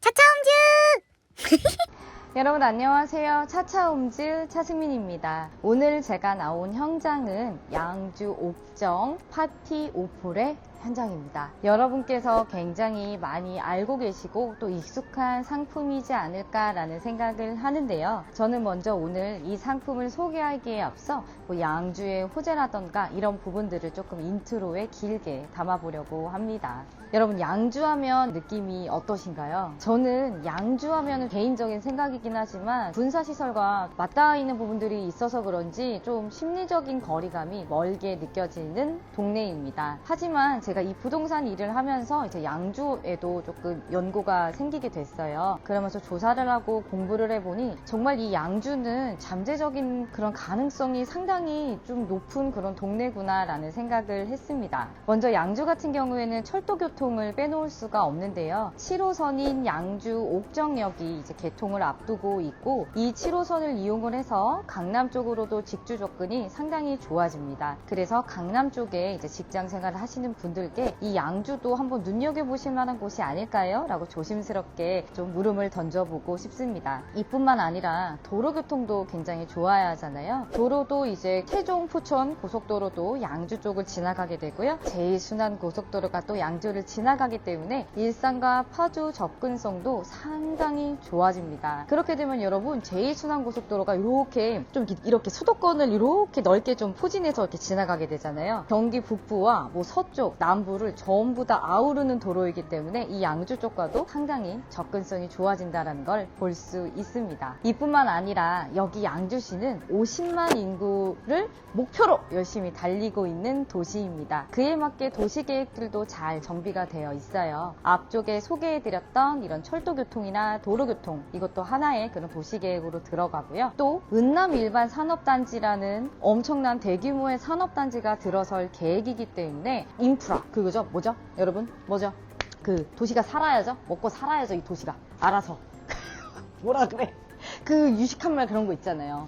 차차홈즈! 여러분 안녕하세요. 차차홈즈 차승민입니다. 오늘 제가 나온 현장은 양주 옥정 파티 오폴의 현장입니다. 여러분께서 굉장히 많이 알고 계시고 또 익숙한 상품이지 않을까라는 생각을 하는데요. 저는 먼저 오늘 이 상품을 소개하기에 앞서 양주의 호재라던가 이런 부분들을 조금 인트로에 길게 담아보려고 합니다. 여러분 양주하면 느낌이 어떠신가요? 저는 양주하면 개인적인 생각이긴 하지만 군사시설과 맞닿아 있는 부분들이 있어서 그런지 좀 심리적인 거리감이 멀게 느껴지는 동네입니다. 하지만 제가 이 부동산 일을 하면서 이제 양주에도 조금 연고가 생기게 됐어요. 그러면서 조사를 하고 공부를 해보니 정말 이 양주는 잠재적인 그런 가능성이 상당히 좀 높은 그런 동네구나 라는 생각을 했습니다. 먼저 양주 같은 경우에는 철도교통을 빼놓을 수가 없는데요. 7호선인 양주 옥정역이 이제 개통을 앞두고 있고 이 7호선을 이용을 해서 강남 쪽으로도 직주 접근이 상당히 좋아집니다. 그래서 강남 쪽에 이제 직장 생활을 하시는 분들께 이 양주도 한번 눈여겨보실 만한 곳이 아닐까요? 라고 조심스럽게 좀 물음을 던져보고 싶습니다. 이뿐만 아니라 도로교통도 굉장히 좋아야 하잖아요. 도로도 이제 태종 포천 고속도로도 양주 쪽을 지나가게 되고요. 제1순환 고속도로가 또 양주를 지나가기 때문에 일산과 파주 접근성도 상당히 좋아집니다. 그렇게 되면 여러분 제1순환 고속도로가 이렇게 수도권을 이렇게 넓게 좀 포진해서 이렇게 지나가게 되잖아요. 경기 북부와 서쪽, 남부를 전부 다 아우르는 도로이기 때문에 이 양주 쪽과도 상당히 접근성이 좋아진다는 걸 볼 수 있습니다. 이뿐만 아니라 여기 양주시는 50만 인구를 목표로 열심히 달리고 있는 도시입니다. 그에 맞게 도시계획들도 잘 정비가 되어 있어요. 앞쪽에 소개해드렸던 이런 철도교통이나 도로교통 이것도 하나의 그런 도시계획으로 들어가고요. 또 은남 일반 산업단지라는 엄청난 대규모의 산업단지가 들어설 계획이기 때문에 인프라 그거죠? 뭐죠? 여러분 뭐죠? 그 도시가 살아야죠? 먹고 살아야죠 이 도시가 알아서 뭐라 그래? 그 유식한 말 그런 거 있잖아요.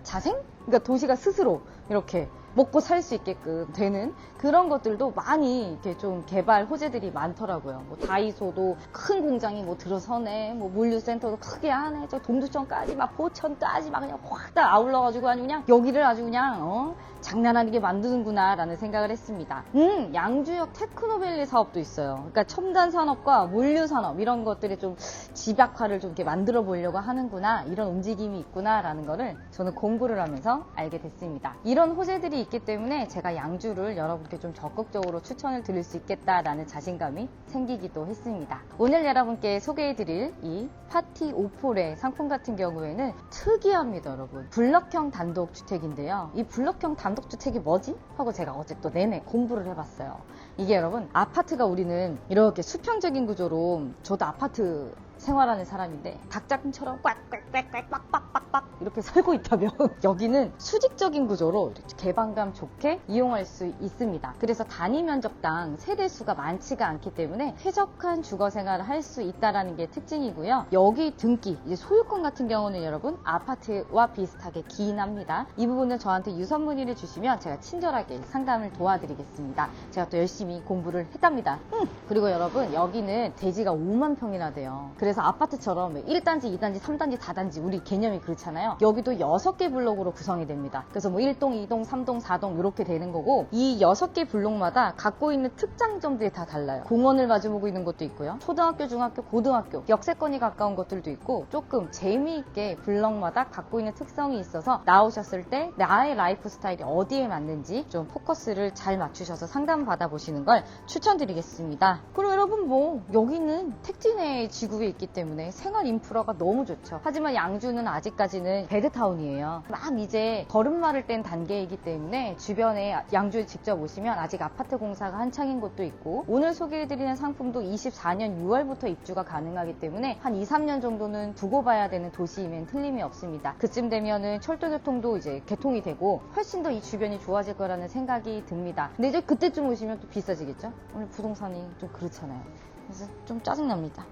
자생? 그러니까 도시가 스스로 이렇게 먹고 살 수 있게끔 되는 그런 것들도 많이 이렇게 좀 개발 호재들이 많더라고요. 다이소도 큰 공장이 들어서네, 물류센터도 크게 하네, 저 동두천까지 포천까지 그냥 확 다 아울러가지고 그냥 여기를 아주 그냥 장난 아니게 만드는구나 라는 생각을 했습니다. 양주역 테크노밸리 사업도 있어요. 그러니까 첨단 산업과 물류 산업 이런 것들이 좀 집약화를 좀 이렇게 만들어 보려고 하는구나, 이런 움직임이 있구나 라는 거를 저는 공부를 하면서 알게 됐습니다. 이런 호재들이 있기 때문에 제가 양주를 여러분께 좀 적극적으로 추천을 드릴 수 있겠다라는 자신감이 생기기도 했습니다. 오늘 여러분께 소개해드릴 이 파티 오폴의 상품 같은 경우에는 특이합니다, 여러분. 블럭형 단독주택인데요. 이 블럭형 단독주택이 뭐지? 하고 제가 어제 또 내내 공부를 해봤어요. 이게 여러분 아파트가 우리는 이렇게 수평적인 구조로, 저도 아파트 생활하는 사람인데 닭장처럼 꽉꽉꽉꽉꽉꽉꽉 이렇게 살고 있다면 여기는 수직적인 구조로 개방감 좋게 이용할 수 있습니다. 그래서 단위 면적당 세대수가 많지가 않기 때문에 쾌적한 주거 생활을 할 수 있다는 게 특징이고요. 여기 등기, 이제 소유권 같은 경우는 여러분 아파트와 비슷하게 기인합니다. 이 부분은 저한테 유선 문의를 주시면 제가 친절하게 상담을 도와드리겠습니다. 제가 또 열심히 공부를 했답니다. 그리고 여러분 여기는 대지가 5만 평이나 돼요. 그래서 아파트처럼 1단지, 2단지, 3단지, 4단지 우리 개념이 그렇잖아요. 여기도 6개 블록으로 구성이 됩니다. 그래서 1동, 2동, 3동, 4동 이렇게 되는 거고, 이 6개 블록마다 갖고 있는 특장점들이 다 달라요. 공원을 마주보고 있는 것도 있고요. 초등학교, 중학교, 고등학교, 역세권이 가까운 것들도 있고, 조금 재미있게 블록마다 갖고 있는 특성이 있어서 나오셨을 때 나의 라이프 스타일이 어디에 맞는지 좀 포커스를 잘 맞추셔서 상담 받아보시는 걸 추천드리겠습니다. 그리고 여러분 여기는 택지내 지구에 있기 때문에 생활 인프라가 너무 좋죠. 하지만 양주는 아직까지는 베드타운이에요. 막 이제 걸음마를 뗀 단계이기 때문에 주변에 양주에 직접 오시면 아직 아파트 공사가 한창인 곳도 있고, 오늘 소개해드리는 상품도 24년 6월부터 입주가 가능하기 때문에 한 2, 3년 정도는 두고 봐야 되는 도시이면 틀림이 없습니다. 그쯤 되면은 철도교통도 이제 개통이 되고 훨씬 더 이 주변이 좋아질 거라는 생각이 듭니다. 근데 이제 그때쯤 오시면 또 비싸지겠죠? 오늘 부동산이 좀 그렇잖아요. 그래서 좀 짜증납니다.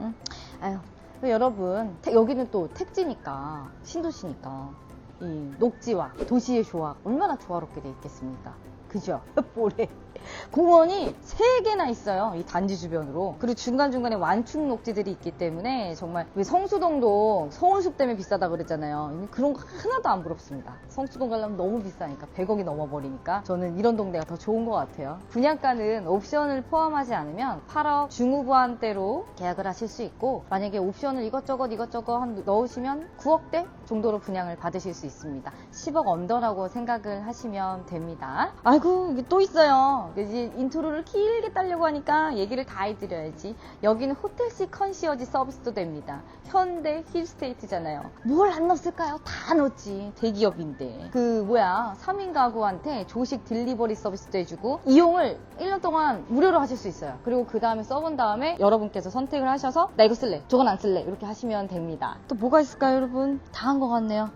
여러분 여기는 또 택지니까, 신도시니까 이 녹지와 도시의 조합 얼마나 조화롭게 돼 있겠습니까? 그죠? 모래. 공원이 3개나 있어요. 이 단지 주변으로. 그리고 중간중간에 완충 녹지들이 있기 때문에 정말 왜 성수동도 서울숲 때문에 비싸다 그랬잖아요. 그런 거 하나도 안 부럽습니다. 성수동 가려면 너무 비싸니까 100억이 넘어버리니까 저는 이런 동네가 더 좋은 것 같아요. 분양가는 옵션을 포함하지 않으면 8억 중후반대로 계약을 하실 수 있고 만약에 옵션을 이것저것 넣으시면 9억대 정도로 분양을 받으실 수 있습니다. 10억 언더라고 생각을 하시면 됩니다. 아이고 이게 또 있어요. 이제 인트로를 길게 따려고 하니까 얘기를 다 해드려야지. 여기는 호텔식 컨시어지 서비스도 됩니다. 현대 힐스테이트잖아요. 뭘 안 넣었을까요? 다 넣었지. 대기업인데. 3인 가구한테 조식 딜리버리 서비스도 해주고 이용을 1년 동안 무료로 하실 수 있어요. 그리고 그 다음에 써본 다음에 여러분께서 선택을 하셔서 나 이거 쓸래, 저건 안 쓸래 이렇게 하시면 됩니다. 또 뭐가 있을까요, 여러분? 다 한 것 같네요.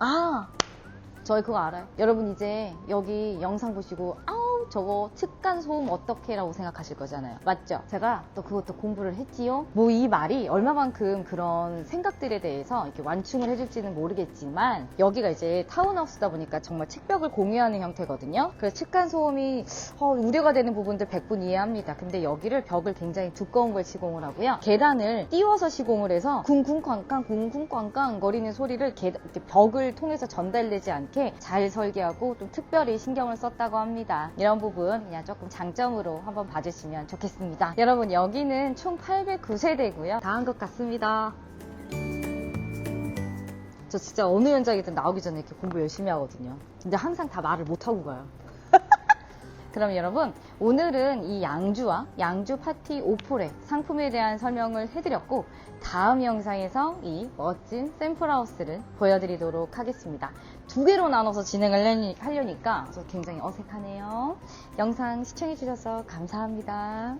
저희 그거 알아요. 여러분 이제 여기 영상 보시고 아우 저거 측간 소음 어떻게 라고 생각하실 거잖아요. 맞죠? 제가 또 그것도 공부를 했지요. 뭐 이 말이 얼마만큼 그런 생각들에 대해서 이렇게 완충을 해줄지는 모르겠지만 여기가 이제 타운하우스다 보니까 정말 측벽을 공유하는 형태거든요. 그래서 측간 소음이 우려가 되는 부분들 100분 이해합니다. 근데 여기를 벽을 굉장히 두꺼운 걸 시공을 하고요. 계단을 띄워서 시공을 해서 쿵쿵쾅쾅 거리는 소리를 이렇게 벽을 통해서 전달되지 않게 잘 설계하고 좀 특별히 신경을 썼다고 합니다. 이런 부분 그냥 조금 장점으로 한번 봐주시면 좋겠습니다. 여러분 여기는 총 809세대고요. 다 한 것 같습니다. 저 진짜 어느 현장이든 나오기 전에 이렇게 공부 열심히 하거든요. 근데 항상 다 말을 못하고 가요. 그럼 여러분 오늘은 이 양주 파티 오폴의 상품에 대한 설명을 해드렸고 다음 영상에서 이 멋진 샘플하우스를 보여드리도록 하겠습니다. 2개로 나눠서 진행을 하려니까 굉장히 어색하네요. 영상 시청해주셔서 감사합니다.